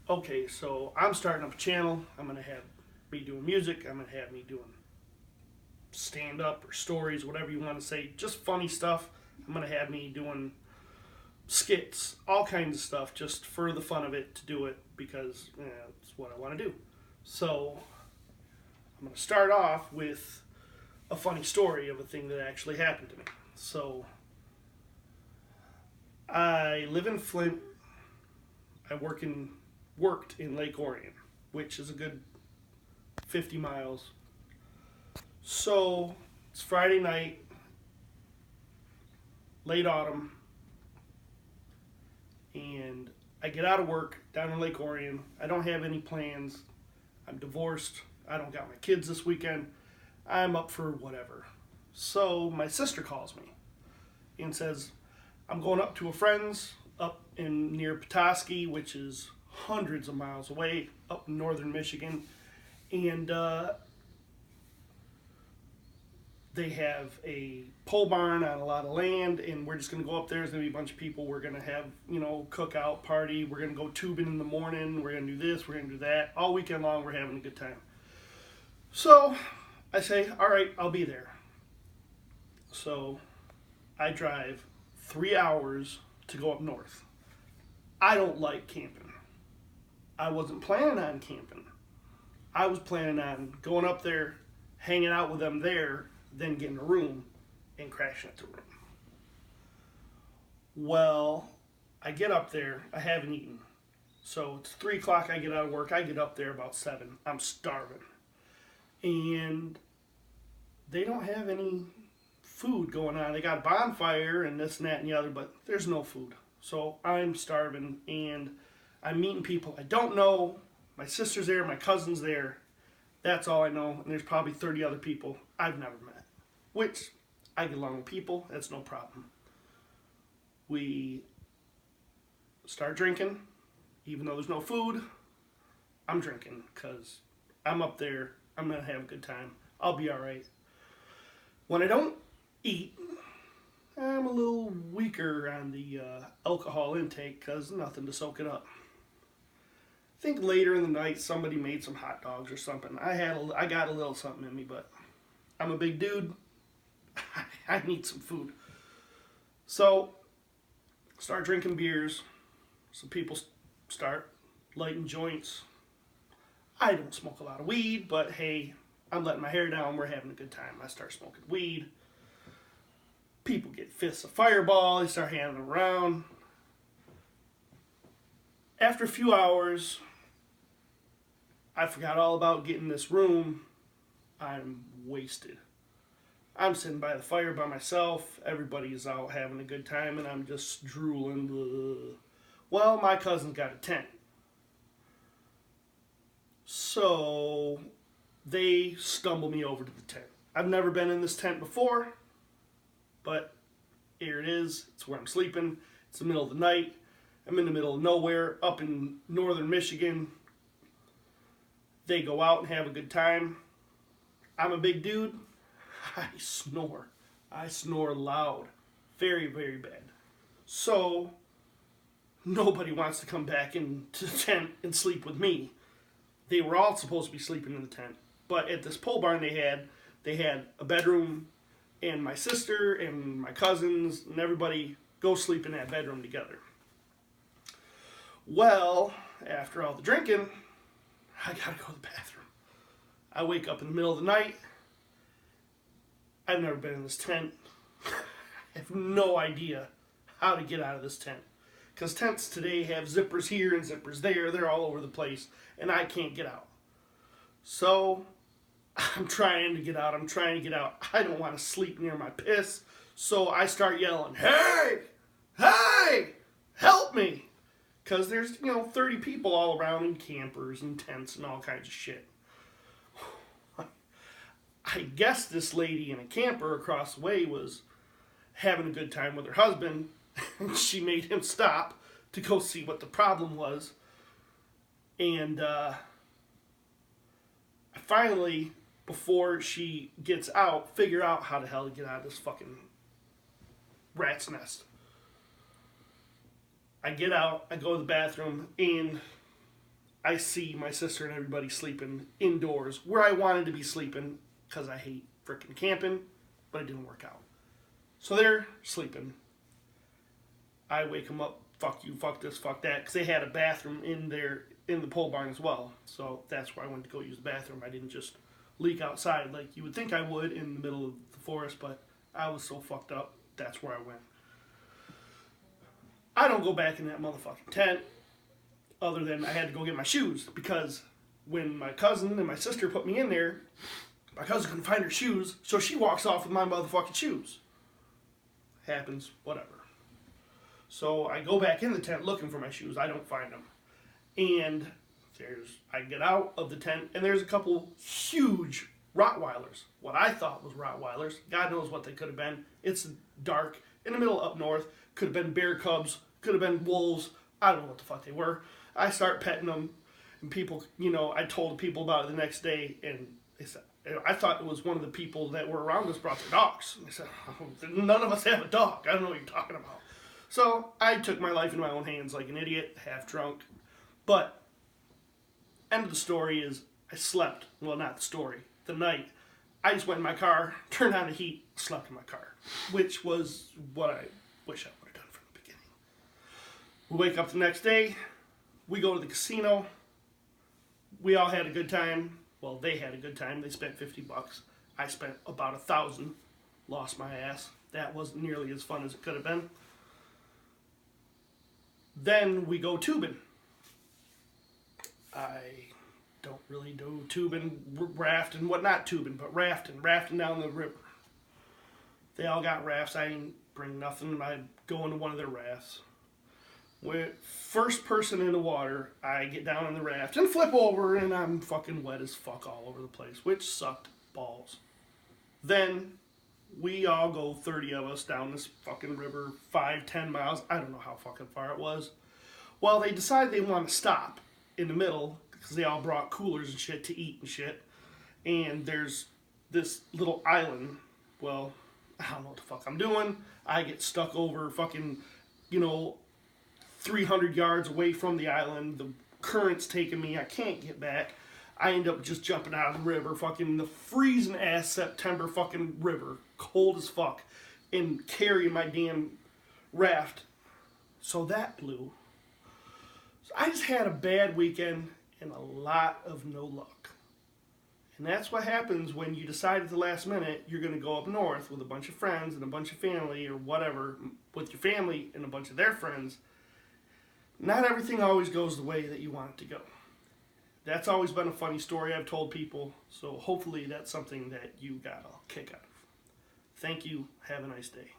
okay, so I'm starting up a channel. I'm gonna have me doing music. I'm gonna have me doing stand up or stories, whatever you want to say, just funny stuff. I'm gonna have me doing skits, all kinds of stuff, just for the fun of it to do it because it's what I want to do. So I'm gonna start off with a funny story of a thing that actually happened to me. So I live in Flint. I worked in Lake Orion, which is a good 50 miles. So it's Friday night, late autumn, and I get out of work down in Lake Orion. I don't have any plans. I'm divorced. I don't got my kids this weekend. I'm up for whatever. So my sister calls me and says, I'm going up to a friend's up in near Petoskey, which is hundreds of miles away up in northern Michigan. And they have a pole barn on a lot of land, and we're just going to go up there. There's going to be a bunch of people. We're going to have, cookout party. We're going to go tubing in the morning. We're going to do this. We're going to do that. All weekend long, we're having a good time. So I say, all right, I'll be there. So I drive 3 hours to go up north. I don't like camping. I wasn't planning on camping. I was planning on going up there, hanging out with them there, then getting a room and crashing at the room. Well, I get up there. I haven't eaten. So it's 3 o'clock. I get out of work. I get up there about 7. I'm starving. And they don't have any food going on. They got a bonfire and this and that and the other, but there's no food. So I'm starving, and I'm meeting people I don't know. My sister's there, my cousin's there. That's all I know, and there's probably 30 other people I've never met. Which, I get along with people, that's no problem. We start drinking, even though there's no food. I'm drinking, because I'm up there, I'm going to have a good time. I'll be alright. When I don't eat, I'm a little weaker on the alcohol intake because nothing to soak it up. I think later in the night somebody made some hot dogs or something. I got a little something in me, but I'm a big dude. I need some food. So start drinking beers. Some people start lighting joints. I don't smoke a lot of weed, but hey, I'm letting my hair down. We're having a good time. I start smoking weed. People get fists of Fireball. They start handing them around. After a few hours, I forgot all about getting this room. I'm wasted. I'm sitting by the fire by myself. Everybody's out having a good time, and I'm just drooling. Well, my cousin's got a tent. So they stumble me over to the tent. I've never been in this tent before, but here it is. It's where I'm sleeping. It's the middle of the night. I'm in the middle of nowhere up in northern Michigan. They go out and have a good time. I'm a big dude. I snore. I snore loud. Very, very bad. So nobody wants to come back into the tent and sleep with me. They were all supposed to be sleeping in the tent. But at this pole barn they had a bedroom, and my sister and my cousins and everybody go sleep in that bedroom together. Well, after all the drinking, I gotta go to the bathroom. I wake up in the middle of the night. I've never been in this tent. I have no idea how to get out of this tent. Because tents today have zippers here and zippers there. They're all over the place. And I can't get out. So I'm trying to get out. I don't want to sleep near my piss. So I start yelling, hey! Hey! Help me! Because there's, 30 people all around in campers and tents and all kinds of shit. I guess this lady in a camper across the way was having a good time with her husband. And she made him stop to go see what the problem was. And I finally, before she gets out, figure out how the hell to get out of this fucking rat's nest. I get out, I go to the bathroom, and I see my sister and everybody sleeping indoors where I wanted to be sleeping because I hate freaking camping, but it didn't work out. So they're sleeping. I wake them up, fuck you, fuck this, fuck that, because they had a bathroom in the pole barn as well. So that's where I went to go use the bathroom. I didn't just leak outside like you would think I would in the middle of the forest, but I was so fucked up, that's where I went. I don't go back in that motherfucking tent other than I had to go get my shoes because when my cousin and my sister put me in there, my cousin couldn't find her shoes, so she walks off with my motherfucking shoes. Happens, whatever. So I go back in the tent looking for my shoes. I don't find them. And I get out of the tent, and there's a couple huge Rottweilers. What I thought was Rottweilers. God knows what they could have been. It's dark, in the middle up north. Could have been bear cubs. Could have been wolves. I don't know what the fuck they were. I start petting them, and people, I told people about it the next day, and they said, I thought it was one of the people that were around us brought their dogs. And they said, none of us have a dog. I don't know what you're talking about. So I took my life in my own hands like an idiot, half drunk. But, end of the story is, I slept. Well, not the story. The night. I just went in my car, turned on the heat, slept in my car. Which was what I wish I would have done from the beginning. We wake up the next day. We go to the casino. We all had a good time. Well, they had a good time. They spent $50. I spent about 1,000. Lost my ass. That wasn't nearly as fun as it could have been. Then we go tubing. I don't really do tubing, rafting, not tubing, but rafting down the river. They all got rafts. I didn't bring nothing. I go into one of their rafts. First person in the water, I get down on the raft and flip over, and I'm fucking wet as fuck all over the place, which sucked balls. Then we all go, 30 of us, down this fucking river, 5-10 miles. I don't know how fucking far it was. Well, they decide they want to stop in the middle because they all brought coolers and shit to eat and shit. And there's this little island. Well, I don't know what the fuck I'm doing. I get stuck over fucking, 300 yards away from the island. The current's taking me. I can't get back. I end up just jumping out of the river, fucking the freezing ass September fucking river, cold as fuck, and carrying my damn raft. So that blew. So I just had a bad weekend and a lot of no luck. And that's what happens when you decide at the last minute you're going to go up north with a bunch of friends and a bunch of family or whatever, with your family and a bunch of their friends. Not everything always goes the way that you want it to go. That's always been a funny story I've told people, so hopefully that's something that you got a kick out of. Thank you. Have a nice day.